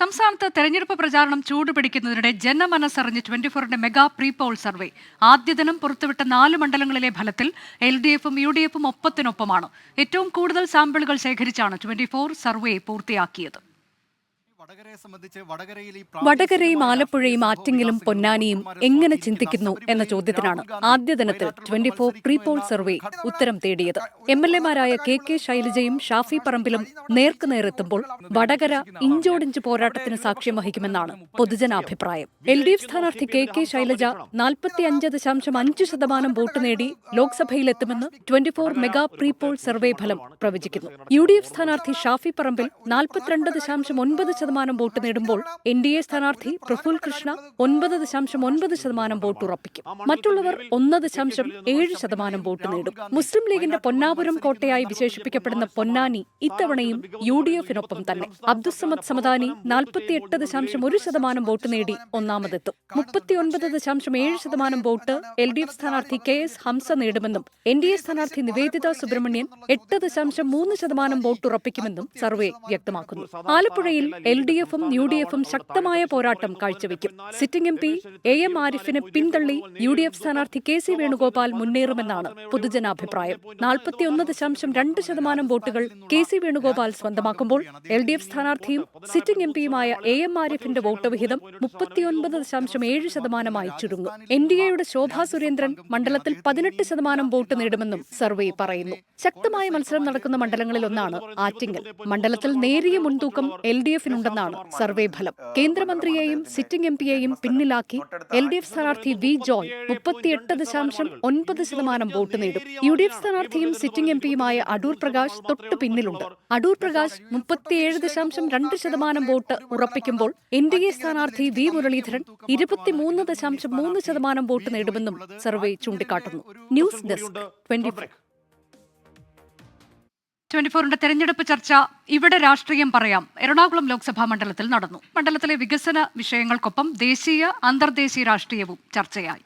സംസ്ഥാനത്ത് തെരഞ്ഞെടുപ്പ് പ്രചാരണം ചൂടുപിടിക്കുന്നതിനിടെ ജനമനസ്സറിഞ്ഞ് 24ന്റെ മെഗാ പ്രീ പോൾ സർവേ ആദ്യ ദിനം പുറത്തുവിട്ട 4 മണ്ഡലങ്ങളിലെ ഫലത്തിൽ LDFും UDFും ഒപ്പത്തിനൊപ്പമാണ്. ഏറ്റവും കൂടുതൽ സാമ്പിളുകൾ ശേഖരിച്ചാണ് 24 സർവേ പൂർത്തിയാക്കിയത്. വടകരയും ആലപ്പുഴയും ആറ്റിങ്ങലും പൊന്നാനിയും എങ്ങനെ ചിന്തിക്കുന്നു എന്ന ചോദ്യത്തിനാണ് ആദ്യ ദിനത്തിൽ 24 പ്രീ പോൾ സർവേ ഉത്തരം തേടിയത്. MLA-മാരായ KK ശൈലജയും ഷാഫി പറമ്പിലും നേർക്കുനേരെത്തുമ്പോൾ വടകര ഇഞ്ചോടിഞ്ച് പോരാട്ടത്തിന് സാക്ഷ്യം വഹിക്കുമെന്നാണ് പൊതുജനാഭിപ്രായം. LDF സ്ഥാനാർത്ഥി KK ശൈലജ 45.5% വോട്ട് നേടി ലോക്സഭയിലെത്തുമെന്ന് 24 മെഗാ പ്രീ പോൾ സർവേ ഫലം പ്രവചിക്കുന്നു. UDF സ്ഥാനാർത്ഥി ഷാഫി പറമ്പിൽ 42.9% വോട്ട് നേടുമ്പോൾ NDA സ്ഥാനാർത്ഥി പ്രഫുൽ കൃഷ്ണ 9.9% വോട്ട് ഉറപ്പിക്കും. മറ്റുള്ളവർ 1.7% വോട്ട് നേടും. മുസ്ലിം ലീഗിന്റെ പൊന്നാപുരം കോട്ടയായി വിശേഷിപ്പിക്കപ്പെടുന്ന പൊന്നാനി ഇത്തവണയും UDFിനൊപ്പം തന്നെ. അബ്ദുസ്സമദ് സമദാനി 48.1% വോട്ട് നേടി ഒന്നാമതെത്തും. 39.7% വോട്ട് LDF സ്ഥാനാർത്ഥി KS ഹംസ നേടുമെന്നും NDA സ്ഥാനാർത്ഥി നിവേദിത സുബ്രഹ്മണ്യൻ 8.3% വോട്ട് ഉറപ്പിക്കുമെന്നും സർവേ വ്യക്തമാക്കുന്നു. ആലപ്പുഴയിൽ LDFും UDFും ശക്തമായ പോരാട്ടം കാഴ്ചവെക്കും. സിറ്റിംഗ് MP AM ആരിഫിനെ പിന്തള്ളി UDF സ്ഥാനാർത്ഥി KC വേണുഗോപാൽ മുന്നേറുമെന്നാണ് പൊതുജനാഭിപ്രായം. 41.2% വോട്ടുകൾ KC വേണുഗോപാൽ സ്വന്തമാക്കുമ്പോൾ LDF സ്ഥാനാർത്ഥിയും സിറ്റിംഗ് MPയുമായ AM ആരിഫിന്റെ വോട്ട് വിഹിതം 39.7% ചുരുങ്ങും. NDAയുടെ ശോഭാ സുരേന്ദ്രൻ മണ്ഡലത്തിൽ 18% വോട്ട് നേടുമെന്നും സർവേ പറയുന്നു. ശക്തമായ മത്സരം നടക്കുന്ന മണ്ഡലങ്ങളിലൊന്നാണ് ആറ്റിങ്ങൽ. മണ്ഡലത്തിൽ നേരിയ മുൻതൂക്കം LDFിനുണ്ടെന്നാണ് സർവേ ഫലം. കേന്ദ്രമന്ത്രിയെയും സിറ്റിംഗ് MPയെയും പിന്നിലാക്കി LDF സ്ഥാനാർത്ഥി V ജോയ് 38.9% വോട്ട് നേടും. UDF സ്ഥാനാർത്ഥിയും സിറ്റിംഗ് MPയുമായ അടൂർ പ്രകാശ് തൊട്ടു പിന്നിലുണ്ട്. അടൂർ പ്രകാശ് 37.2% വോട്ട് ഉറപ്പിക്കുമ്പോൾ NDA സ്ഥാനാർത്ഥി V മുരളീധരൻ 23.3% വോട്ട് നേടുമെന്നും സർവേ ചൂണ്ടിക്കാട്ടുന്നു. News desk 24. 24ന്റെ തെരഞ്ഞെടുപ്പ് ചർച്ച ഇവിടെ രാഷ്ട്രീയം പറയാം എറണാകുളം ലോക്സഭാ മണ്ഡലത്തിൽ നടന്നു. മണ്ഡലത്തിലെ വികസന വിഷയങ്ങൾക്കൊപ്പം ദേശീയ അന്തർദേശീയ രാഷ്ട്രീയവും ചർച്ചയായി.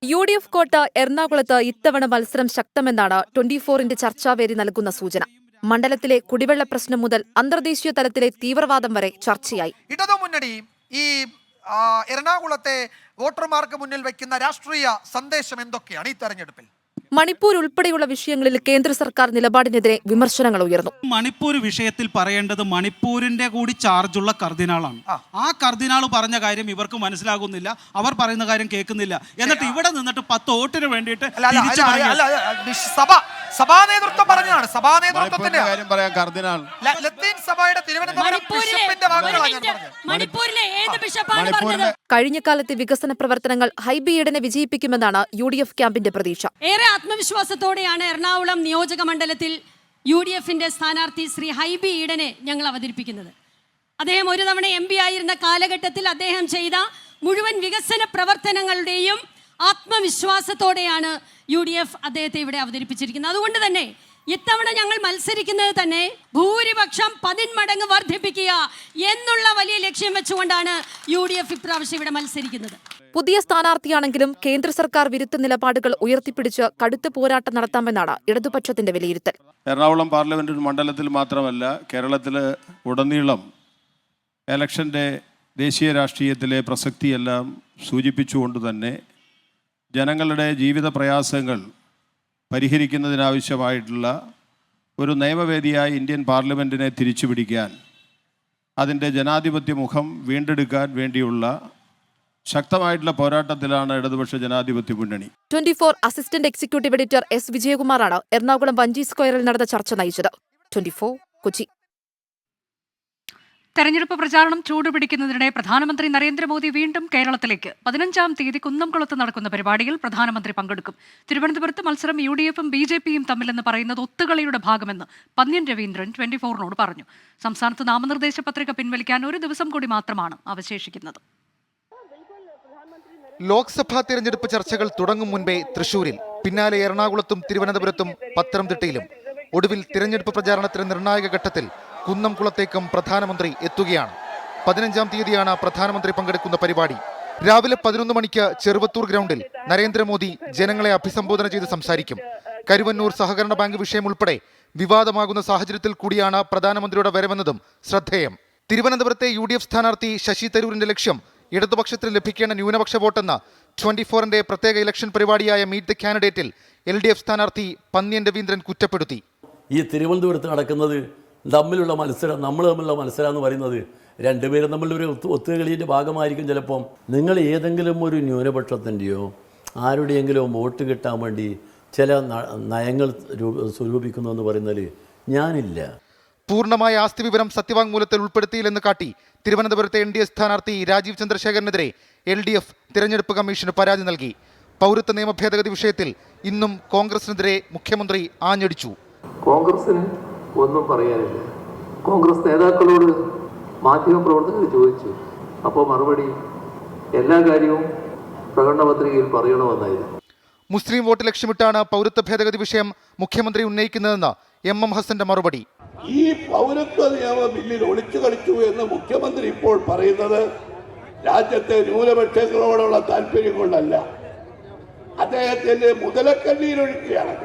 UDF കോട്ട എറണാകുളത്ത് ഇത്തവണ മത്സരം ശക്തമെന്നാണ് 24ന്റെ ചർച്ചാവേദി നൽകുന്ന സൂചന. മണ്ഡലത്തിലെ കുടിവെള്ള പ്രശ്നം മുതൽ അന്തർദേശീയ തലത്തിലെ തീവ്രവാദം വരെ ചർച്ചയായി. ഇടതുമുന്നണി ഈ എറണാകുളത്തെ വോട്ടർമാർക്ക് മുന്നിൽ വയ്ക്കുന്ന രാഷ്ട്രീയ സന്ദേശം എന്തൊക്കെയാണ് ഈ തെരഞ്ഞെടുപ്പിൽ? മണിപ്പൂർ ഉൾപ്പെടെയുള്ള വിഷയങ്ങളിൽ കേന്ദ്ര സർക്കാർ നിലപാടിനെതിരെ വിമർശനങ്ങൾ ഉയർന്നു. മണിപ്പൂർ വിഷയത്തിൽ പറയേണ്ടത് മണിപ്പൂരിന്റെ കൂടി ചാർജുള്ള കർദിനാളാണ്. ആ കർദിനാൾ പറഞ്ഞ കാര്യം ഇവർക്ക് മനസ്സിലാകുന്നില്ല, അവർ പറയുന്ന കാര്യം കേൾക്കുന്നില്ല. എന്നിട്ട് ഇവിടെ നിന്നിട്ട് 10 വോട്ടിന് വേണ്ടിയിട്ട് സഭാ നേതൃത്വം പറഞ്ഞാണ്. സഭാ നേതൃത്വത്തിന്റെ കാര്യം പറയാൻ കർദിനാൾ ലത്തീൻ സഭയുടെ തിരുവനന്തപുരം ബിഷപ്പിന്റെ വാക്കുകളാണ് ഞാൻ പറഞ്ഞത്. കഴിഞ്ഞ കാലത്തെ വികസന പ്രവർത്തനങ്ങൾ ഹൈബി ഈഡനെ വിജയിപ്പിക്കുമെന്നാണ് UDF ക്യാമ്പിന്റെ പ്രതീക്ഷ. ഏറെ ആത്മവിശ്വാസത്തോടെയാണ് എറണാകുളം നിയോജക മണ്ഡലത്തിൽ UDFന്റെ സ്ഥാനാർത്ഥി ശ്രീ ഹൈബി ഈഡനെ ഞങ്ങൾ അവതരിപ്പിക്കുന്നത്. അദ്ദേഹം ഒരു തവണ MP ആയിരുന്ന കാലഘട്ടത്തിൽ അദ്ദേഹം ചെയ്ത മുഴുവൻ വികസന പ്രവർത്തനങ്ങളുടെയും ആത്മവിശ്വാസത്തോടെയാണ് UDF അദ്ദേഹത്തെ ഇവിടെ അവതരിപ്പിച്ചിരിക്കുന്നത്. അതുകൊണ്ട് തന്നെ ഇത്തവണ ഞങ്ങൾ മത്സരിക്കുന്നത് തന്നെ ഭൂരിപക്ഷം 10 മടങ്ങ് വർദ്ധിപ്പിക്കുക എന്നുള്ള വലിയ ലക്ഷ്യം വെച്ചുകൊണ്ടാണ് UDF ഇപ്രാവശ്യം ഇവിടെ മത്സരിക്കുന്നത്. പുതിയ സ്ഥാനാർത്ഥിയാണെങ്കിലും കേന്ദ്ര സർക്കാർ വിരുദ്ധ നിലപാടുകൾ ഉയർത്തിപ്പിടിച്ച് കടുത്ത പോരാട്ടം നടത്താമെന്നാണ് ഇടതുപക്ഷത്തിന്റെ വിലയിരുത്തൽ. എറണാകുളം പാർലമെന്റ് മണ്ഡലത്തിൽ മാത്രമല്ല കേരളത്തിൽ ഉടനീളം ഇലക്ഷന്റെ ദേശീയ രാഷ്ട്രീയത്തിലെ പ്രസക്തിയെല്ലാം സൂചിപ്പിച്ചുകൊണ്ട് തന്നെ ജനങ്ങളുടെ ജീവിത പ്രയാസങ്ങൾ പരിഹരിക്കുന്നതിനാവശ്യമായിട്ടുള്ള ഒരു നിയമവേദിയായി ഇന്ത്യൻ പാർലമെൻറ്റിനെ തിരിച്ചുപിടിക്കാൻ, അതിൻ്റെ ജനാധിപത്യ മുഖം വീണ്ടെടുക്കാൻ വേണ്ടിയുള്ള ശക്തമായിട്ടുള്ള പോരാട്ടത്തിലാണ് ഇടതുപക്ഷ ജനാധിപത്യ മുന്നണി. 24 അസിസ്റ്റന്റ് എക്സിക്യൂട്ടീവ് എഡിറ്റർ S വിജയകുമാറാണ് എറണാകുളം വഞ്ചി സ്ക്വയറിൽ നടന്ന ചർച്ച നയിച്ചത്. 24 കൊച്ചി. തെരഞ്ഞെടുപ്പ് പ്രചാരണം ചൂടുപിടിക്കുന്നതിനിടെ പ്രധാനമന്ത്രി നരേന്ദ്രമോദി വീണ്ടും കേരളത്തിലേക്ക്. 15-ാം തീയതി കുന്നംകുളത്ത് നടക്കുന്ന പരിപാടിയിൽ പ്രധാനമന്ത്രി പങ്കെടുക്കും. തിരുവനന്തപുരത്ത് മത്സരം UDFും BJPയും തമ്മിലെന്ന് പറയുന്നത് ഒത്തുകളിയുടെ ഭാഗമെന്ന് പന്ന്യൻ രവീന്ദ്രൻ 24നോട് പറഞ്ഞു. സംസ്ഥാനത്ത് നാമനിർദ്ദേശ പത്രിക പിൻവലിക്കാൻ ഒരു ദിവസം കൂടി മാത്രമാണ് അവശേഷിക്കുന്നത്. ലോക്സഭാ തിരഞ്ഞെടുപ്പ് ചർച്ചകൾ തുടങ്ങും മുൻപേ തൃശൂരിൽ, പിന്നാലെ എറണാകുളത്തും തിരുവനന്തപുരത്തും പത്തനംതിട്ടയിലും, ഒടുവിൽ തിരഞ്ഞെടുപ്പ് പ്രചാരണത്തിന് നിർണായക ഘട്ടത്തിൽ കുന്നംകുളത്തേക്കും പ്രധാനമന്ത്രി എത്തുകയാണ്. 15-ാം തീയതിയാണ് പ്രധാനമന്ത്രി പങ്കെടുക്കുന്ന പരിപാടി. രാവിലെ 11 മണിക്ക് ചെറുവത്തൂർ ഗ്രൗണ്ടിൽ നരേന്ദ്രമോദി ജനങ്ങളെ അഭിസംബോധന ചെയ്ത് സംസാരിക്കും. കരുവന്നൂർ സഹകരണ ബാങ്ക് വിഷയം ഉൾപ്പെടെ വിവാദമാകുന്ന സാഹചര്യത്തിൽ കൂടിയാണ് പ്രധാനമന്ത്രിയുടെ വരവെന്നതും ശ്രദ്ധേയം. തിരുവനന്തപുരത്തെ UDF സ്ഥാനാർത്ഥി ശശി തരൂരിന്റെ ലക്ഷ്യം ഇടതുപക്ഷത്തിന് ലഭിക്കേണ്ട ന്യൂനപക്ഷ വോട്ടെന്ന് 24ന്റെ പ്രത്യേക ഇലക്ഷൻ പരിപാടിയായ മീറ്റ് ദ കാൻഡിഡേറ്റിൽ LDF സ്ഥാനാർത്ഥി പന്ന്യൻ രവീന്ദ്രൻ കുറ്റപ്പെടുത്തി. ഈ തിരുവനന്തപുരത്ത് നടക്കുന്നത് തമ്മിലുള്ള മത്സരം, നമ്മൾ തമ്മിലുള്ള മത്സരം എന്ന് പറയുന്നത് രണ്ടുപേരും തമ്മിലൊരു ഒത്തുകളിയുടെ ഭാഗമായിരിക്കും. ചിലപ്പം നിങ്ങൾ ഏതെങ്കിലും ഒരു ന്യൂനപക്ഷത്തിൻ്റെയോ ആരുടെയെങ്കിലും വോട്ട് കിട്ടാൻ വേണ്ടി ചില നയങ്ങൾ സ്വരൂപിക്കുന്നു എന്ന് പറയുന്നതിൽ ഞാനില്ല. പൂർണ്ണമായ ആസ്തി വിവരം സത്യവാങ്മൂലത്തിൽ ഉൾപ്പെടുത്തിയില്ലെന്ന് കാട്ടി തിരുവനന്തപുരത്തെ NDA സ്ഥാനാർത്ഥി രാജീവ് ചന്ദ്രശേഖരനെതിരെ LDF തിരഞ്ഞെടുപ്പ് കമ്മീഷന് പരാതി നൽകി. പൗരത്വ നിയമ ഭേദഗതി വിഷയത്തിൽ ഇന്നും കോൺഗ്രസിനെതിരെ മുഖ്യമന്ത്രി ആഞ്ഞടിച്ചു. കോൺഗ്രസിന് ഒന്നും പറയാനില്ല. കോൺഗ്രസ് നേതാക്കളോട് മാധ്യമപ്രവർത്തകർ ചോദിച്ചു. അപ്പോൾ മറുപടി എല്ലാ കാര്യവും പ്രകടന പത്രികയിൽ പറയണമെന്നായിരുന്നു. മുസ്ലിം വോട്ട് ലക്ഷ്യമിട്ടാണ് പൗരത്വ ഭേദഗതി വിഷയം മുഖ്യമന്ത്രി ഉന്നയിക്കുന്നതെന്ന് MM ഹസന്റെ മറുപടി. ഈ പൗരത്വ നിയമ ബില്ലിൽ ഒളിച്ചു കളിച്ചു എന്ന് മുഖ്യമന്ത്രി ഇപ്പോൾ പറയുന്നത് രാജ്യത്തെ ന്യൂനപക്ഷങ്ങളോടുള്ള താല്പര്യം കൊണ്ടല്ല, അദ്ദേഹത്തിന്റെ മുതലക്കണ്ണിയിലൊഴുക്കുകയാണ്.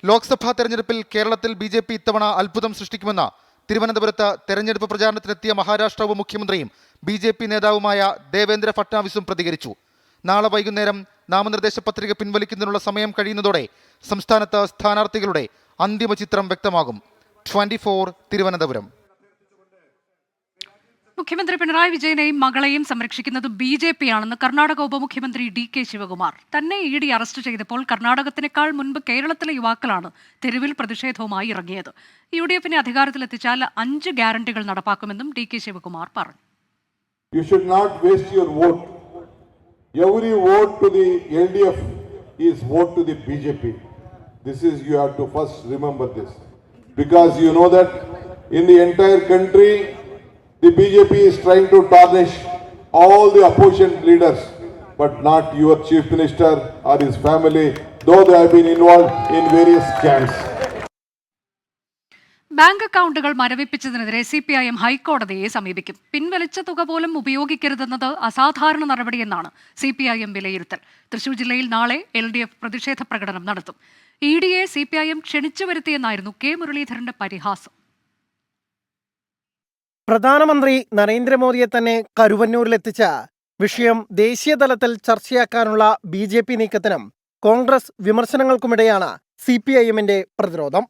ലോക്സഭാ തെരഞ്ഞെടുപ്പിൽ കേരളത്തിൽ BJP ഇത്തവണ അത്ഭുതം സൃഷ്ടിക്കുമെന്ന് തിരുവനന്തപുരത്ത് തെരഞ്ഞെടുപ്പ് പ്രചാരണത്തിനെത്തിയ മഹാരാഷ്ട്ര ഉപമുഖ്യമന്ത്രിയും BJP നേതാവുമായ ദേവേന്ദ്ര ഫട്നാവിസും പ്രതികരിച്ചു. നാളെ വൈകുന്നേരം നാമനിർദ്ദേശ പത്രിക പിൻവലിക്കുന്നതിനുള്ള സമയം കഴിയുന്നതോടെ സംസ്ഥാനത്ത് സ്ഥാനാർത്ഥികളുടെ അന്തിമ ചിത്രം വ്യക്തമാകും. 24 തിരുവനന്തപുരം. മുഖ്യമന്ത്രി പിണറായി വിജയനെയും മകളെയും സംരക്ഷിക്കുന്നത് BJP ആണെന്ന് കർണാടക ഉപമുഖ്യമന്ത്രി DK ശിവകുമാർ. തന്നെ ED അറസ്റ്റ് ചെയ്തപ്പോൾ കർണാടകത്തിനേക്കാൾ മുൻപ് കേരളത്തിലെ യുവാക്കളാണ് തെരുവിൽ പ്രതിഷേധവുമായി ഇറങ്ങിയത്. UDFനെ അധികാരത്തിലെത്തിച്ചാൽ 5 ഗ്യാരണ്ടികൾ നടപ്പാക്കുമെന്നും DK ശിവകുമാർ പറഞ്ഞു. You should not waste your vote. Every vote to the LDF is vote to the BJP. This is, you have to first remember this, because you know that in the entire country the BJP is trying to tarnish all the opposition leaders, but not your chief minister or his family, though they have been involved in various scams. Bank അക്കൗണ്ടുകൾ മരവിപ്പിച്ചതിനെതിരെ CPIM ഹൈക്കോടതിയെ സമീപിക്കും. പിൻവലിച്ച തുക പോലും ഉപയോഗിക്കരുതെന്നത് അസാധാരണ നടപടിയെന്നാണ് CPIM വിലയിരുത്തൽ. തൃശൂർ ജില്ലയിൽ നാളെ LDF പ്രതിഷേധ പ്രകടനം നടത്തും. EDയെ CPIM ക്ഷണിച്ചു വരുത്തിയെന്നായിരുന്നു K മുരളീധരന്റെ പരിഹാസം. പ്രധാനമന്ത്രി നരേന്ദ്രമോദിയെ തന്നെ കരുവന്നൂരിലെത്തിച്ച വിഷയം ദേശീയ തലത്തിൽ ചർച്ചയാക്കാനുള്ള BJP നീക്കത്തിനും കോൺഗ്രസ് വിമർശനങ്ങൾക്കുമിടെയാണ് CPIMന്റെ പ്രതിരോധം.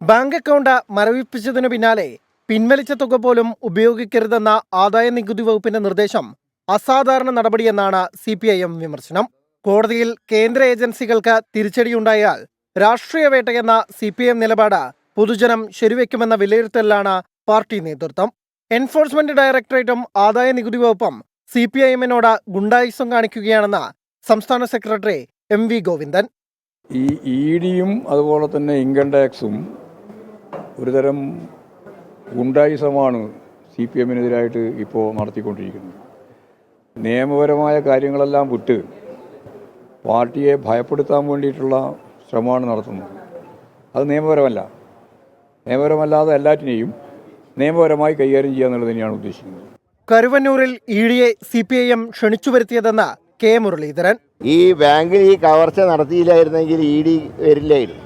ബാങ്ക് അക്കൗണ്ട് മരവിപ്പിച്ചതിനു പിന്നാലെ പിൻവലിച്ച തുക പോലും ഉപയോഗിക്കരുതെന്ന ആദായ നികുതി വകുപ്പിന്റെ നിർദ്ദേശം അസാധാരണ നടപടിയെന്നാണ് CPIM വിമർശനം. കോടതിയിൽ കേന്ദ്ര ഏജൻസികൾക്ക് തിരിച്ചടിയുണ്ടായാൽ രാഷ്ട്രീയ വേട്ടയെന്ന CPIM നിലപാട് പൊതുജനം ശരിവെക്കുമെന്ന വിലയിരുത്തലിലാണ് പാർട്ടി നേതൃത്വം. എൻഫോഴ്സ്മെന്റ് ഡയറക്ടറേറ്റും ആദായ നികുതി വകുപ്പും CPIMനോട് ഗുണ്ടായിസം കാണിക്കുകയാണെന്ന് സംസ്ഥാന സെക്രട്ടറി MV ഗോവിന്ദൻ. ഈ EDയും അതുപോലെ തന്നെ ഇൻകം ടാക്സും ഒരുതരം ഗുണ്ടായിസമാണ് CPIMനെതിരായിട്ട് ഇപ്പോൾ നടത്തിക്കൊണ്ടിരിക്കുന്നത്. നിയമപരമായ കാര്യങ്ങളെല്ലാം വിട്ട് പാർട്ടിയെ ഭയപ്പെടുത്താൻ വേണ്ടിയിട്ടുള്ള ശ്രമമാണ് നടത്തുന്നത്. അത് നിയമപരമല്ലാതെ എല്ലാറ്റിനെയും നിയമപരമായി കൈകാര്യം ചെയ്യുക എന്നുള്ളത് തന്നെയാണ് ഉദ്ദേശിക്കുന്നത്. കരുവന്നൂരിൽ EDയെ CPIM ക്ഷണിച്ചു വരുത്തിയതെന്ന് K മുരളീധരൻ. ഈ ബാങ്കിൽ ഈ കവർച്ച നടത്തിയില്ലായിരുന്നെങ്കിൽ ED വരില്ലായിരുന്നു.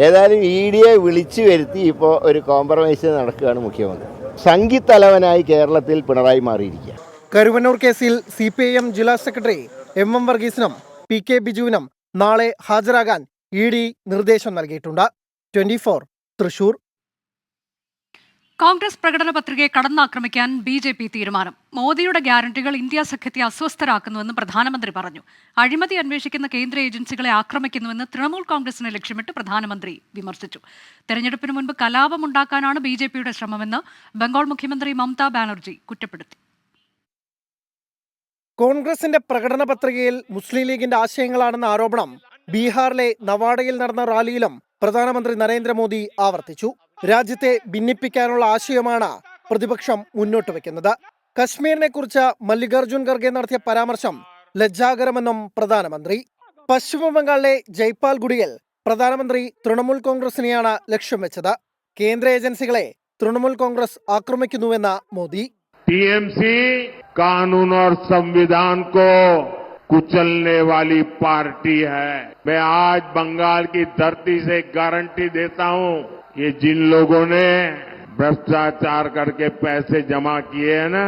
ഏതായാലും EDയെ വിളിച്ചു വരുത്തി ഇപ്പോൾ ഒരു കോംപ്രമൈസ് നടക്കുകയാണ് മുഖ്യമന്ത്രി. സംഘിത്തലവനായി കേരളത്തിൽ പിണറായി മാറിയിരിക്കുക. കരുവന്നൂർ കേസിൽ CPIM ജില്ലാ സെക്രട്ടറി MM വർഗീസിനും PK ബിജുവിനും നാളെ ഹാജരാകാൻ ED നിർദ്ദേശം നൽകിയിട്ടുണ്ട്. 24 തൃശൂർ. കോൺഗ്രസ് പ്രകടന പത്രികയെ കടന്നാക്രമിക്കാൻ BJP തീരുമാനം. മോദിയുടെ ഗ്യാരണ്ടികൾ ഇന്ത്യ സഖ്യത്തെ അസ്വസ്ഥരാക്കുന്നുവെന്ന് പ്രധാനമന്ത്രി പറഞ്ഞു. അഴിമതി അന്വേഷിക്കുന്ന കേന്ദ്ര ഏജൻസികളെ ആക്രമിക്കുന്നുവെന്ന് തൃണമൂൽ കോൺഗ്രസിനെ ലക്ഷ്യമിട്ട് പ്രധാനമന്ത്രി വിമർശിച്ചു. തെരഞ്ഞെടുപ്പിന് മുൻപ് കലാപമുണ്ടാക്കാനാണ് BJPയുടെ ശ്രമമെന്ന് ബംഗാൾ മുഖ്യമന്ത്രി മമതാ ബാനർജി കുറ്റപ്പെടുത്തി. കോൺഗ്രസിന്റെ പ്രകടന പത്രികയിൽ മുസ്ലിം ലീഗിന്റെ ആശയങ്ങളാണെന്ന ആരോപണം ബീഹാറിലെ നവാഡയിൽ നടന്ന റാലിയിലും പ്രധാനമന്ത്രി നരേന്ദ്രമോദി ആവർത്തിച്ചു. രാജ്യത്തെ ഭിന്നിപ്പിക്കാനുള്ള ആശയമാണ് പ്രതിപക്ഷം മുന്നോട്ട് വയ്ക്കുന്നത്. കശ്മീരിനെ കുറിച്ച് മല്ലികാർജുൻ ഖർഗെ നടത്തിയ പരാമർശം ലജ്ജാകരമെന്നും പ്രധാനമന്ത്രി. പശ്ചിമ ബംഗാളിലെ ജയ്പാൽഗുഡിയിൽ പ്രധാനമന്ത്രി തൃണമൂൽ കോൺഗ്രസിനെയാണ് ലക്ഷ്യം വെച്ചത്. കേന്ദ്ര ഏജൻസികളെ തൃണമൂൽ കോൺഗ്രസ് ആക്രമിക്കുന്നുവെന്ന മോദി. TMC कानून और संविधान को कुचलने वाली पार्टी है. मैं आज बंगाल की धरती से गारंटी देता हूं, ये जिन लोगों ने भ्रष्टाचार करके पैसे जमा किए हैं ना।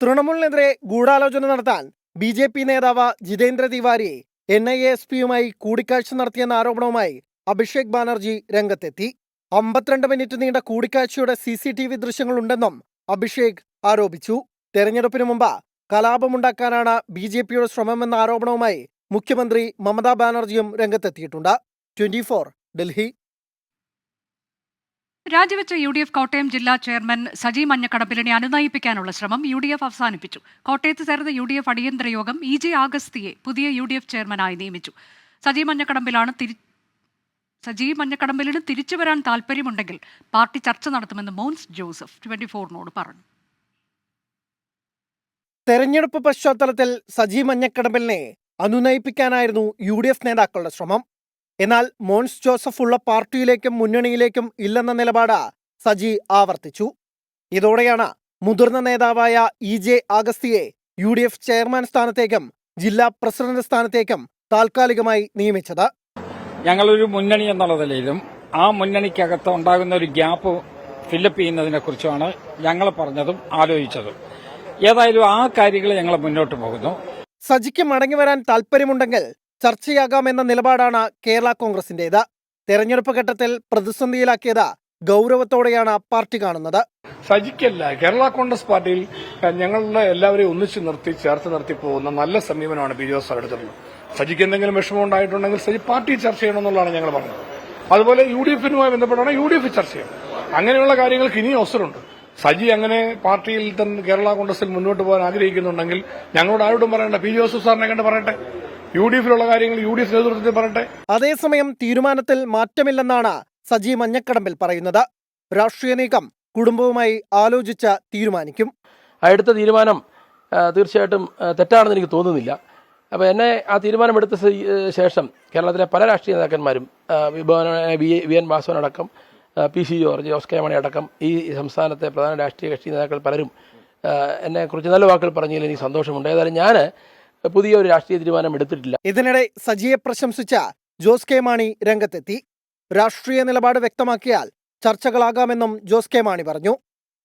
തൃണമൂലിനെതിരെ ഗൂഢാലോചന നടത്താൻ BJP നേതാവ് ജിതേന്ദ്ര തിവാരി NIA-SP-യുമായി കൂടിക്കാഴ്ച നടത്തിയെന്ന ആരോപണവുമായി അഭിഷേക് ബാനർജി രംഗത്തെത്തി. 52 മിനിറ്റ് നീണ്ട കൂടിക്കാഴ്ചയുടെ CCTV ദൃശ്യങ്ങളുണ്ടെന്നും അഭിഷേക് ആരോപിച്ചു. തെരഞ്ഞെടുപ്പിന് മുമ്പ് കലാപമുണ്ടാക്കാനാണ് BJP-യുടെ ശ്രമമെന്ന ആരോപണവുമായി മുഖ്യമന്ത്രി മമതാ ബാനർജിയും രംഗത്തെത്തിയിട്ടുണ്ട്. 24 ഡൽഹി. രാജിവെച്ച UDF കോട്ടയം ജില്ലാ ചെയർമാൻ സജി മഞ്ഞക്കടമ്പിലിനെ അനുനയിപ്പിക്കാനുള്ള ശ്രമം UDF അവസാനിപ്പിച്ചു. കോട്ടയത്ത് ചേർന്ന UDF അടിയന്തര യോഗം EJ ആഗസ്തിയെ പുതിയ UDF ചെയർമാനായി നിയമിച്ചു. സജി മഞ്ഞക്കടമ്പിലിന് തിരിച്ചു വരാൻ താൽപ്പര്യമുണ്ടെങ്കിൽ പാർട്ടി ചർച്ച നടത്തുമെന്ന് മോൻസ് ജോസഫ് 24നോട് പറഞ്ഞു. തെരഞ്ഞെടുപ്പ് പശ്ചാത്തലത്തിൽ സജി മഞ്ഞക്കടമ്പിലിനെ അനുനയിപ്പിക്കാനായിരുന്നു UDF നേതാക്കളുടെ ശ്രമം. എന്നാൽ മോൻസ് ജോസഫ് ഉള്ള പാർട്ടിയിലേക്കും മുന്നണിയിലേക്കും ഇല്ലെന്ന നിലപാട് സജി ആവർത്തിച്ചു. ഇതോടെയാണ് മുതിർന്ന നേതാവായ EJ ആഗസ്തിയെ UDF ചെയർമാൻ സ്ഥാനത്തേക്കും ജില്ലാ പ്രസിഡന്റ് സ്ഥാനത്തേക്കും താൽക്കാലികമായി നിയമിച്ചത്. ഞങ്ങളൊരു മുന്നണി എന്നുള്ള നിലയിലും ആ മുന്നണിക്കകത്ത് ഉണ്ടാകുന്ന ഒരു ഗ്യാപ്പ് ഫില്ലപ്പ് ചെയ്യുന്നതിനെ കുറിച്ചുമാണ് ഞങ്ങൾ പറഞ്ഞതും ആലോചിച്ചതും. ഏതായാലും ആ കാര്യങ്ങൾ ഞങ്ങൾ മുന്നോട്ട് പോകുന്നു. സജിക്ക് മടങ്ങിവരാൻ താൽപ്പര്യമുണ്ടെങ്കിൽ ചർച്ചയാകാമെന്ന നിലപാടാണ് കേരള കോൺഗ്രസിന്റേത്. തെരഞ്ഞെടുപ്പ് ഘട്ടത്തിൽ പ്രതിസന്ധിയിലാക്കിയത് ഗൗരവത്തോടെയാണ് പാർട്ടി കാണുന്നത്. സജിക്കല്ല, കേരള കോൺഗ്രസ് പാർട്ടിയിൽ ഞങ്ങളുടെ എല്ലാവരെയും ഒന്നിച്ചു നിർത്തി ചേർത്ത് നിർത്തി പോകുന്ന നല്ല സമീപനമാണ് പി ജോസ് എടുത്തിട്ടുള്ളത്. സജിക്ക് എന്തെങ്കിലും വിഷമം ഉണ്ടായിട്ടുണ്ടെങ്കിൽ സജി പാർട്ടി ചർച്ച ചെയ്യണമെന്നുള്ളതാണ് ഞങ്ങൾ പറഞ്ഞത്. അതുപോലെ UDF-നുമായി ബന്ധപ്പെട്ടാണ് UDF ചർച്ച ചെയ്യണം. അങ്ങനെയുള്ള കാര്യങ്ങൾക്ക് ഇനിയും അവസരമുണ്ട്. സജി അങ്ങനെ പാർട്ടിയിൽ തന്നെ കേരള കോൺഗ്രസിൽ മുന്നോട്ട് പോകാൻ ആഗ്രഹിക്കുന്നുണ്ടെങ്കിൽ ഞങ്ങളോട് ആരോടും പറയണ്ട, പി ജോസഫ് സാറിനെ കണ്ട് പറയട്ടെ. UDF-ലുള്ള കാര്യങ്ങൾ UDF നേതൃത്വത്തിൽ പറയട്ടെ. അതേസമയം തീരുമാനത്തിൽ മാറ്റമില്ലെന്നാണ് സജി മഞ്ഞക്കടമ്പിൽ പറയുന്നത്. രാഷ്ട്രീയ നീക്കം കുടുംബവുമായി ആലോചിച്ച് തീരുമാനിക്കും. എടുത്ത തീരുമാനം തീർച്ചയായിട്ടും തെറ്റാണെന്ന് എനിക്ക് തോന്നുന്നില്ല. അപ്പോൾ എന്നെ ആ തീരുമാനമെടുത്ത ശേഷം കേരളത്തിലെ പല രാഷ്ട്രീയ നേതാക്കന്മാരും VN വാസവനടക്കം PC ജോർജ്, ജോസ് കെ മണി അടക്കം ഈ സംസ്ഥാനത്തെ പ്രധാന രാഷ്ട്രീയ കക്ഷി നേതാക്കൾ പലരും എന്നെക്കുറിച്ച് നല്ല വാക്കുകൾ പറഞ്ഞതിൽ എനിക്ക് സന്തോഷമുണ്ട്. ഏതായാലും ഞാൻ പുതിയ ഒരു രാഷ്ട്രീയ തീരുമാനം എടുത്തിട്ടില്ല. ഇതിനിടെ സജിയെ പ്രശംസിച്ച ജോസ് കെ മാണി രംഗത്തെത്തി. രാഷ്ട്രീയ നിലപാട് വ്യക്തമാക്കിയാൽ ചർച്ചകളാകാമെന്നും ജോസ് കെ മാണി പറഞ്ഞു.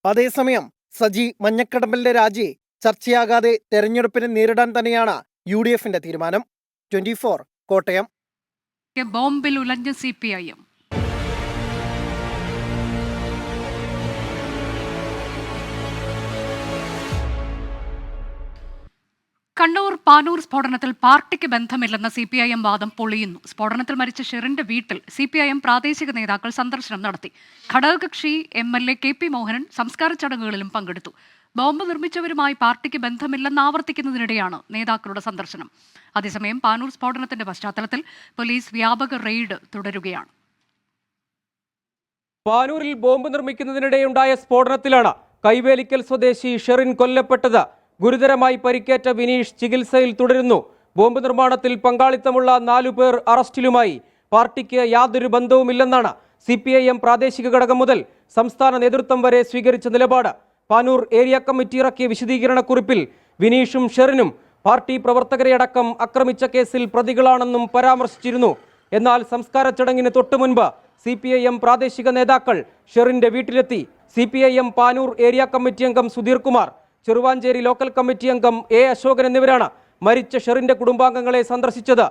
അതേസമയം സജി മഞ്ഞക്കടമ്പിലിന്റെ രാജി ചർച്ചയാകാതെ തെരഞ്ഞെടുപ്പിനെ നേരിടാൻ തന്നെയാണ് UDF-ന്റെ തീരുമാനം. 24 കോട്ടയം. ബോംബിൽ ഉലഞ്ഞ CPIM. കണ്ണൂർ പാനൂർ സ്ഫോടനത്തിൽ പാർട്ടിക്ക് ബന്ധമില്ലെന്ന CPIM വാദം പൊളിയുന്നു. സ്ഫോടനത്തിൽ മരിച്ച ഷെറിന്റെ വീട്ടിൽ CPIM പ്രാദേശിക നേതാക്കൾ സന്ദർശനം നടത്തി. ഘടകകക്ഷി MLA KP മോഹനൻ സംസ്കാര ചടങ്ങുകളിലും പങ്കെടുത്തു. ബോംബ് നിർമ്മിച്ചവരുമായി പാർട്ടിക്ക് ബന്ധമില്ലെന്ന് ആവർത്തിക്കുന്നതിനിടെയാണ് നേതാക്കളുടെ സന്ദർശനം. അതേസമയം പാനൂർ സ്ഫോടനത്തിന്റെ പശ്ചാത്തലത്തിൽ പോലീസ് വ്യാപക റെയ്ഡ് തുടരുകയാണ്. പാനൂരിൽ ബോംബ് നിർമ്മിക്കുന്നതിനിടെയുണ്ടായ സ്ഫോടനത്തിലാണ് കൈവേലിക്കൽ സ്വദേശി ഷെറിൻ കൊല്ലപ്പെട്ടത്. ഗുരുതരമായി പരിക്കേറ്റ വിനീഷ് ചികിത്സയിൽ തുടരുന്നു. ബോംബ് നിർമ്മാണത്തിൽ പങ്കാളിത്തമുള്ള 4 പേർ അറസ്റ്റിലുമായി. പാർട്ടിക്ക് യാതൊരു ബന്ധവുമില്ലെന്നാണ് CPIM പ്രാദേശിക ഘടകം മുതൽ സംസ്ഥാന നേതൃത്വം വരെ സ്വീകരിച്ച നിലപാട്. പാനൂർ ഏരിയ കമ്മിറ്റി ഇറക്കിയ വിശദീകരണക്കുറിപ്പിൽ വിനീഷും ഷെറിനും പാർട്ടി പ്രവർത്തകരെയടക്കം ആക്രമിച്ച കേസിൽ പ്രതികളാണെന്നും പരാമർശിച്ചിരുന്നു. എന്നാൽ സംസ്കാര ചടങ്ങിന് തൊട്ടുമുൻപ് CPIM പ്രാദേശിക നേതാക്കൾ ഷെറിന്റെ വീട്ടിലെത്തി. CPIM പാനൂർ ഏരിയ കമ്മിറ്റി അംഗം സുധീർ കുമാർ, ചെറുവാഞ്ചേരി ലോക്കൽ കമ്മിറ്റി അംഗം A അശോകൻ എന്നിവരാണ് മരിച്ച ഷെറിന്റെ കുടുംബാംഗങ്ങളെ സന്ദർശിച്ചത്.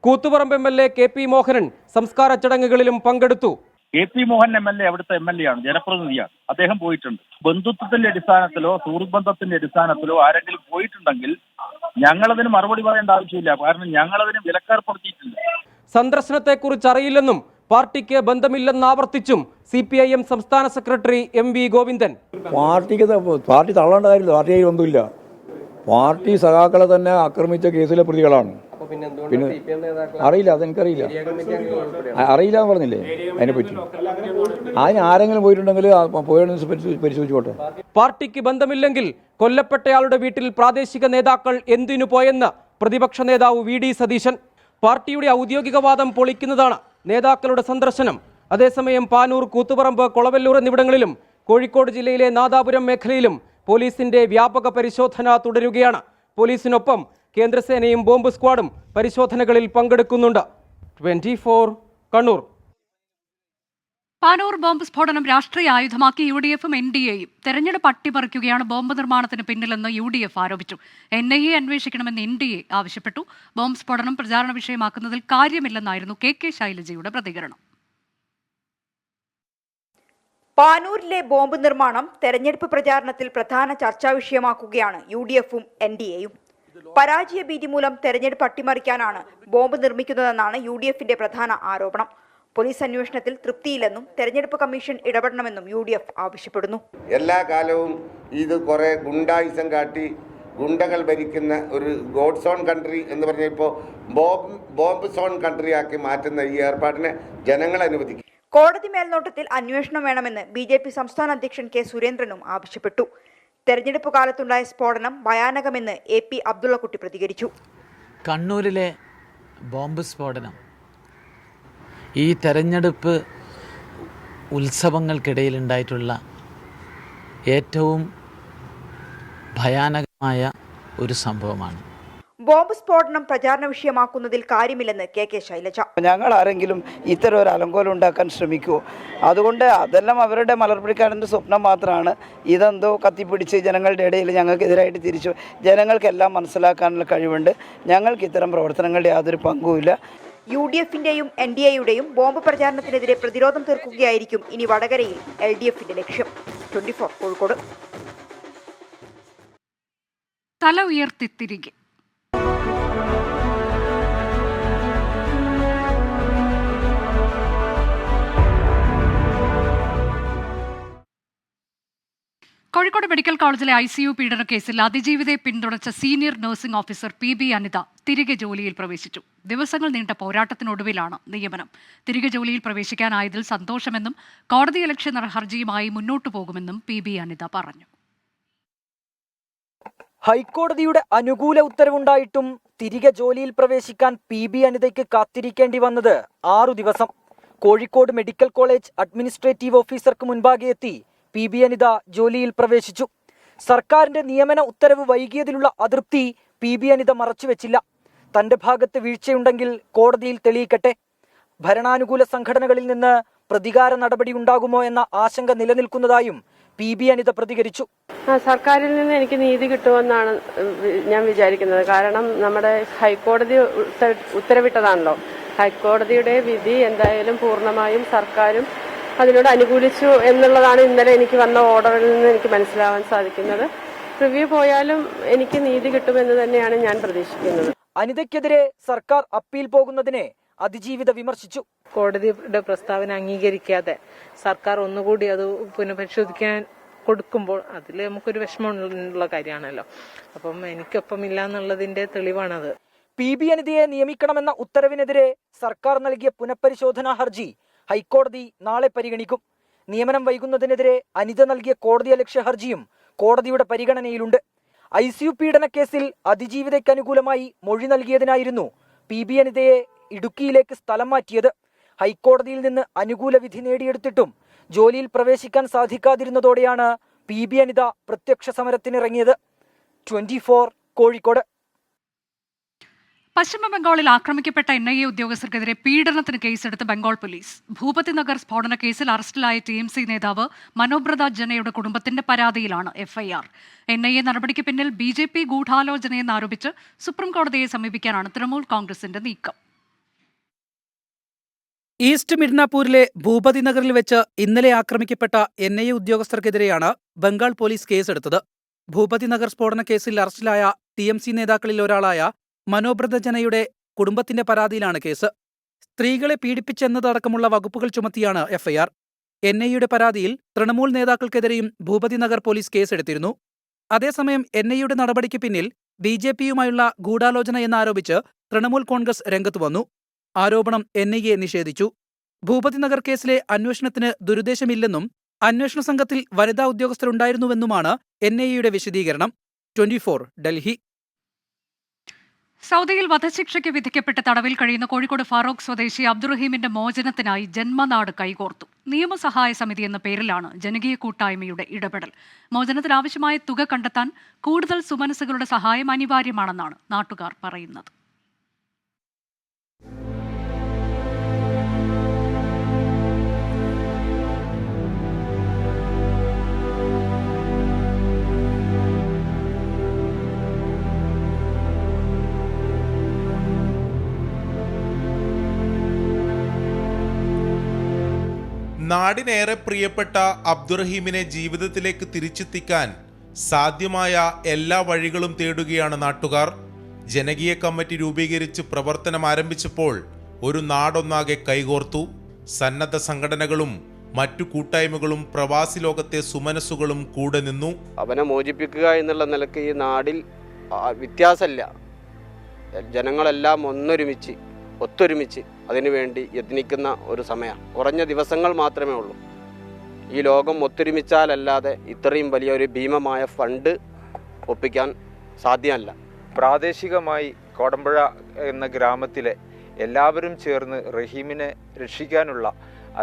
കൂത്തുപറമ്പ് MLA KP മോഹനൻ സംസ്കാര ചടങ്ങുകളിലും പങ്കെടുത്തു. KP മോഹൻ MLA അവിടുത്തെ MLA ആണ്, ജനപ്രതിനിധിയാണ്. അദ്ദേഹം പോയിട്ടുണ്ട്. ബന്ധുത്വത്തിന്റെ അടിസ്ഥാനത്തിലോ സുഹൃത്ത് ബന്ധത്തിന്റെ അടിസ്ഥാനത്തിലോ ആരെങ്കിലും പോയിട്ടുണ്ടെങ്കിൽ ഞങ്ങളതിന് മറുപടി പറയേണ്ട ആവശ്യമില്ല. കാരണം ഞങ്ങളതിന് വിലക്കേർപ്പെടുത്തിയിട്ടില്ല. സന്ദർശനത്തെക്കുറിച്ച് അറിയില്ലെന്നും പാർട്ടിക്ക് ബന്ധമില്ലെന്ന് ആവർത്തിച്ചും CPIM സംസ്ഥാന സെക്രട്ടറി MV ഗോവിന്ദൻ. പാർട്ടി തള്ളേണ്ട കാര്യമില്ല. പാർട്ടിയിൽ ഒന്നുമില്ല. പാർട്ടി സഖാക്കളെ തന്നെ ആക്രമിച്ച കേസിലെ പ്രതികളാണ്. പിന്നെ അറിയില്ല, അതെനിക്കറിയില്ല. അറിയില്ല എന്ന് പറഞ്ഞില്ലേ അതിനെപ്പറ്റി. അതിന് ആരെങ്കിലും പോയിട്ടുണ്ടെങ്കിൽ പരിശോധിച്ചോട്ടെ. പാർട്ടിക്ക് ബന്ധമില്ലെങ്കിൽ കൊല്ലപ്പെട്ടയാളുടെ വീട്ടിൽ പ്രാദേശിക നേതാക്കൾ എന്തിനു പോയെന്ന് പ്രതിപക്ഷ നേതാവ് VD സതീശൻ. പാർട്ടിയുടെ ഔദ്യോഗിക വാദം പൊളിക്കുന്നതാണ് നേതാക്കളുടെ സന്ദർശനം. അതേസമയം പാനൂർ, കൂത്തുപറമ്പ്, കൊളവല്ലൂർ എന്നിവിടങ്ങളിലും കോഴിക്കോട് ജില്ലയിലെ നാദാപുരം മേഖലയിലും പോലീസിന്റെ വ്യാപക പരിശോധന തുടരുകയാണ്. പോലീസിനൊപ്പം കേന്ദ്രസേനയും ബോംബ് സ്ക്വാഡും പരിശോധനകളിൽ പങ്കെടുക്കുന്നുണ്ട്. 24 കണ്ണൂർ. പാനൂർ ബോംബ് സ്ഫോടനം രാഷ്ട്രീയ ആയുധമാക്കി UDF-ഉം NDA-യും തെരഞ്ഞെടുപ്പ് അട്ടിമറിക്കുകയാണ് ബോംബ് നിർമ്മാണത്തിന് പിന്നിലെന്ന് UDF ആരോപിച്ചു. NIA അന്വേഷിക്കണമെന്ന് NDA ആവശ്യപ്പെട്ടു. ബോംബ് സ്ഫോടനം പ്രചാരണ വിഷയമാക്കുന്നതിൽ കാര്യമില്ലെന്നായിരുന്നു KK ശൈലജയുടെ പ്രതികരണം. പാനൂരിലെ ബോംബ് നിർമ്മാണം തെരഞ്ഞെടുപ്പ് പ്രചാരണത്തിൽ പ്രധാന ചർച്ചാ വിഷയമാക്കുകയാണ് UDF-ഉം NDA-യും. പരാജയ ഭീതി മൂലം തെരഞ്ഞെടുപ്പ് അട്ടിമറിക്കാനാണ് ബോംബ് നിർമ്മിക്കുന്നതെന്നാണ് UDF-ന്റെ പ്രധാന ആരോപണം. പോലീസ് അന്വേഷണത്തിൽ തൃപ്തിയില്ലെന്നും തെരഞ്ഞെടുപ്പ് കമ്മീഷൻ ഇടപെടണമെന്നും UDF ആവശ്യപ്പെടുന്നു. എല്ലാ കാലവും ഇത് കുറെ ഗുണ്ടായുസം കാട്ടി ഗുണ്ടകൾ ഭരിക്കുന്ന ഒരു ഗോഡ് സോൺ കൺട്രി എന്ന് പറഞ്ഞപ്പോൾ ബോംബ് സോൺ കൺട്രി ആക്കി മാറ്റുന്ന ഈ ഏർപ്പാടിനെ ജനങ്ങൾ അനുവദിക്കും. കോടതി മേൽനോട്ടത്തിൽ അന്വേഷണം വേണമെന്ന് BJP സംസ്ഥാന അധ്യക്ഷൻ K. സുരേന്ദ്രനും ആവശ്യപ്പെട്ടു. തെരഞ്ഞെടുപ്പ് കാലത്തുണ്ടായ സ്ഫോടനം ഭയാനകമെന്ന് AP അബ്ദുള്ളക്കുട്ടി പ്രതികരിച്ചു. കണ്ണൂരിലെ ബോംബ് സ്ഫോടനം ഈ തെരഞ്ഞെടുപ്പ് ഉത്സവങ്ങൾക്കിടയിലുണ്ടായിട്ടുള്ള ഏറ്റവും ഭയാനകമായ ഒരു സംഭവമാണ്. ബോംബ് സ്ഫോടനം പ്രചാരണ വിഷയമാക്കുന്നതിൽ കാര്യമില്ലെന്ന് KK ശൈലജ. ഞങ്ങൾ ആരെങ്കിലും ഇത്തരം ഒരു അലങ്കോലം ഉണ്ടാക്കാൻ ശ്രമിക്കുമോ? അതുകൊണ്ട് അതെല്ലാം അവരുടെ മലർപ്പിടിക്കാരൻ്റെ സ്വപ്നം മാത്രമാണ്. ഇതെന്തോ കത്തിപ്പിടിച്ച് ജനങ്ങളുടെ ഇടയിൽ ഞങ്ങൾക്കെതിരായിട്ട് തിരിച്ചു. ജനങ്ങൾക്കെല്ലാം മനസ്സിലാക്കാനുള്ള കഴിവുണ്ട്. ഞങ്ങൾക്ക് ഇത്തരം പ്രവർത്തനങ്ങളുടെ യാതൊരു പങ്കുമില്ല. UDF-ന്റെയും NDA-യുടെയും ബോംബ് പ്രചാരണത്തിനെതിരെ പ്രതിരോധം തീർക്കുകയായിരിക്കും ഇനി വടകരയിൽ LDF-ന്റെ ലക്ഷ്യം. 24 കോഴിക്കോട്. തല ഉയർത്തി തിരികെ. കോഴിക്കോട് മെഡിക്കൽ കോളേജിലെ ICU പീഡന കേസിൽ അതിജീവിതയെ പിന്തുണച്ച senior nursing officer PB Anitha തിരികെ ജോലിയിൽ പ്രവേശിച്ചു. ദിവസങ്ങൾ നീണ്ട പോരാട്ടത്തിനൊടുവിലാണ് നിയമനം. തിരികെ ജോലിയിൽ പ്രവേശിക്കാനായതിൽ സന്തോഷമെന്നും കോടതിയലക്ഷ്യ ഹർജിയുമായി മുന്നോട്ടു പോകുമെന്നും PB അനിത പറഞ്ഞു. ഹൈക്കോടതിയുടെ അനുകൂല ഉത്തരവുണ്ടായിട്ടും തിരികെ ജോലിയിൽ പ്രവേശിക്കാൻ PB അനിതയ്ക്ക് കാത്തിരിക്കേണ്ടി വന്നത് 6 ദിവസം. കോഴിക്കോട് മെഡിക്കൽ കോളേജ് അഡ്മിനിസ്ട്രേറ്റീവ് ഓഫീസർക്ക് മുൻപാകെ എത്തി PB അനിത ജോലിയിൽ പ്രവേശിച്ചു. സർക്കാരിന്റെ നിയമന ഉത്തരവ് വൈകിയതിലുള്ള അതൃപ്തി PB അനിത മറച്ചുവെച്ചില്ല. തന്റെ ഭാഗത്ത് വീഴ്ചയുണ്ടെങ്കിൽ കോടതിയിൽ തെളിയിക്കട്ടെ. ഭരണാനുകൂല സംഘടനകളിൽ നിന്ന് പ്രതികാര നടപടി ഉണ്ടാകുമോ എന്ന ആശങ്ക നിലനിൽക്കുന്നതായും PB അനിത പ്രതികരിച്ചു. സർക്കാരിൽ നിന്ന് എനിക്ക് നീതി കിട്ടുമെന്നാണ് ഞാൻ വിചാരിക്കുന്നത്. കാരണം നമ്മുടെ ഹൈക്കോടതി ഉത്തരവിട്ടതാണല്ലോ. ഹൈക്കോടതിയുടെ വിധി എന്തായാലും പൂർണ്ണമായും സർക്കാരും അതിനോട് അനുകൂലിച്ചു എന്നുള്ളതാണ് ഇന്നലെ എനിക്ക് വന്ന ഓർഡറിൽ നിന്ന് എനിക്ക് മനസ്സിലാവാൻ സാധിക്കുന്നത്. റിവ്യൂ പോയാലും എനിക്ക് നീതി കിട്ടുമെന്ന് തന്നെയാണ് ഞാൻ പ്രതീക്ഷിക്കുന്നത്. അനിതയ്ക്കെതിരെ സർക്കാർ അപ്പീൽ പോകുന്നതിനെ അതിജീവിത വിമർശിച്ചു. കോടതിയുടെ പ്രസ്താവന അംഗീകരിക്കാതെ സർക്കാർ ഒന്നുകൂടി അത് പുനഃപരിശോധിക്കാൻ കൊടുക്കുമ്പോൾ അതിൽ നമുക്കൊരു വിഷമമുള്ള കാര്യമാണല്ലോ. അപ്പം എനിക്കൊപ്പം ഇല്ല എന്നുള്ളതിന്റെ തെളിവാണത്. PB അനിതയെ നിയമിക്കണമെന്ന ഉത്തരവിനെതിരെ സർക്കാർ നൽകിയ പുനഃപരിശോധനാ ഹർജി ഹൈക്കോടതി നാളെ പരിഗണിക്കും. നിയമനം വൈകുന്നതിനെതിരെ അനിത നൽകിയ കോടതിയലക്ഷ്യ ഹർജിയും കോടതിയുടെ പരിഗണനയിലുണ്ട്. ICU പീഡന കേസിൽ അതിജീവിതയ്ക്ക് അനുകൂലമായി മൊഴി നൽകിയതിനായിരുന്നു PB അനിതയെ ഇടുക്കിയിലേക്ക് സ്ഥലം മാറ്റിയത്. ഹൈക്കോടതിയിൽ നിന്ന് അനുകൂല വിധി നേടിയെടുത്തിട്ടും ജോലിയിൽ പ്രവേശിക്കാൻ സാധിക്കാതിരുന്നതോടെയാണ് PB അനിത പ്രത്യക്ഷ സമരത്തിനിറങ്ങിയത്. 24 കോഴിക്കോട്. പശ്ചിമ ബംഗാളിൽ ആക്രമിക്കപ്പെട്ട NIA ഉദ്യോഗസ്ഥർക്കെതിരെ പീഡനത്തിന് കേസെടുത്ത് ബംഗാൾ പോലീസ്. ഭൂപതി നഗർ സ്ഫോടന കേസിൽ അറസ്റ്റിലായ TMC നേതാവ് മനോബ്രത ജനയുടെ കുടുംബത്തിന്റെ പരാതിയിലാണ് FIR. NIA നടപടിക്ക് പിന്നിൽ BJP ഗൂഢാലോചനയെന്നാരോപിച്ച് സുപ്രീംകോടതിയെ സമീപിക്കാനാണ് തൃണമൂൽ കോൺഗ്രസിന്റെ നീക്കം. ഈസ്റ്റ് മിഡ്നാപൂരിലെ ഭൂപതി നഗറിൽ വെച്ച് ഇന്നലെ ആക്രമിക്കപ്പെട്ട NIA ഉദ്യോഗസ്ഥർക്കെതിരെയാണ് ബംഗാൾ പോലീസ് കേസെടുത്തത്. ഭൂപതി നഗർ സ്ഫോടന കേസിൽ അറസ്റ്റിലായ TMC നേതാക്കളിൽ ഒരാളായ മനോബ്രത ജനയുടെ കുടുംബത്തിന്റെ പരാതിയിലാണ് കേസ്. സ്ത്രീകളെ പീഡിപ്പിച്ചെന്നതടക്കമുള്ള വകുപ്പുകൾ ചുമത്തിയാണ് FIR. NIAയുടെ പരാതിയിൽ തൃണമൂൽ നേതാക്കൾക്കെതിരെയും ഭൂപതി നഗർ പോലീസ് കേസെടുത്തിരുന്നു. അതേസമയം NIAയുടെ നടപടിക്ക് പിന്നിൽ BJPയുമായുള്ള ഗൂഢാലോചന എന്നാരോപിച്ച് തൃണമൂൽ കോൺഗ്രസ് രംഗത്തു വന്നു. ആരോപണം NIA നിഷേധിച്ചു. ഭൂപതി നഗർ കേസിലെ അന്വേഷണത്തിന് ദുരുദ്ദേശമില്ലെന്നും അന്വേഷണ സംഘത്തിൽ വനിതാ ഉദ്യോഗസ്ഥരുണ്ടായിരുന്നുവെന്നുമാണ് NIAയുടെ വിശദീകരണം. 24 ഡൽഹി. സൗദിയിൽ വധശിക്ഷയ്ക്ക് വിധിക്കപ്പെട്ട് തടവിൽ കഴിയുന്ന കോഴിക്കോട് ഫാറൂഖ് സ്വദേശി അബ്ദുറഹീമിന്റെ മോചനത്തിനായി ജന്മനാട് കൈകോർത്തു. നിയമസഹായ സമിതി എന്ന പേരിലാണ് ജനകീയ കൂട്ടായ്മയുടെ ഇടപെടൽ. മോചനത്തിനാവശ്യമായ തുക കണ്ടെത്താൻ കൂടുതൽ സുമനസ്സുകളുടെ സഹായം അനിവാര്യമാണെന്നാണ് നാട്ടുകാർ പറയുന്നത്. നാടിനേറെ പ്രിയപ്പെട്ട അബ്ദുറഹീമിനെ ജീവിതത്തിലേക്ക് തിരിച്ചെത്തിക്കാൻ സാധ്യമായ എല്ലാ വഴികളും തേടുകയാണ് നാട്ടുകാർ. ജനകീയ കമ്മിറ്റി രൂപീകരിച്ച് പ്രവർത്തനം ആരംഭിച്ചപ്പോൾ ഒരു നാടൊന്നാകെ കൈകോർത്തു. സന്നദ്ധ സംഘടനകളും മറ്റു കൂട്ടായ്മകളും പ്രവാസി ലോകത്തെ സുമനസ്സുകളും കൂടെ നിന്നു. അവനെ മോചിപ്പിക്കുക എന്നുള്ള നിലയ്ക്ക് ഈ നാടിൽ വ്യത്യാസമില്ല. ജനങ്ങളെല്ലാം ഒത്തൊരുമിച്ച് അതിനുവേണ്ടി യത്നിക്കുന്ന ഒരു സമയം. കുറഞ്ഞ ദിവസങ്ങൾ മാത്രമേ ഉള്ളൂ. ഈ ലോകം ഒത്തൊരുമിച്ചാലല്ലാതെ ഇത്രയും വലിയൊരു ഭീമമായ ഫണ്ട് ഒപ്പിക്കാൻ സാധ്യമല്ല. പ്രാദേശികമായി കോടമ്പുഴ എന്ന ഗ്രാമത്തിലെ എല്ലാവരും ചേർന്ന് റഹീമിനെ രക്ഷിക്കാനുള്ള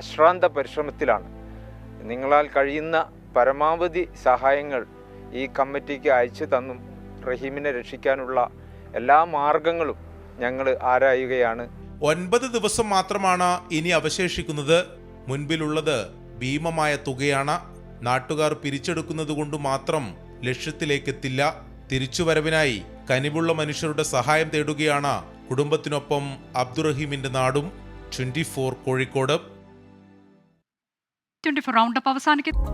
അശ്രാന്ത പരിശ്രമത്തിലാണ്. നിങ്ങളാൽ കഴിയുന്ന പരമാവധി സഹായങ്ങൾ ഈ കമ്മിറ്റിക്ക് അയച്ചു തന്നും റഹീമിനെ രക്ഷിക്കാനുള്ള എല്ലാ മാർഗങ്ങളും ഞങ്ങൾ ആരായുകയാണ്. 9 ദിവസം മാത്രമാണ് ഇനി അവശേഷിക്കുന്നത്. മുൻപിലുള്ളത് ഭീമമായ തുകയാണ്. നാട്ടുകാർ പിരിച്ചെടുക്കുന്നത് കൊണ്ട് മാത്രം ലക്ഷ്യത്തിലേക്കെത്തില്ല. തിരിച്ചുവരവിനായി കനിവുള്ള മനുഷ്യരുടെ സഹായം തേടുകയാണ് കുടുംബത്തിനൊപ്പം അബ്ദുറഹീമിന്റെ നാടും. 24 കോഴിക്കോട്. 24 റൗണ്ടപ്പ് അവസാനിക്കുന്നു.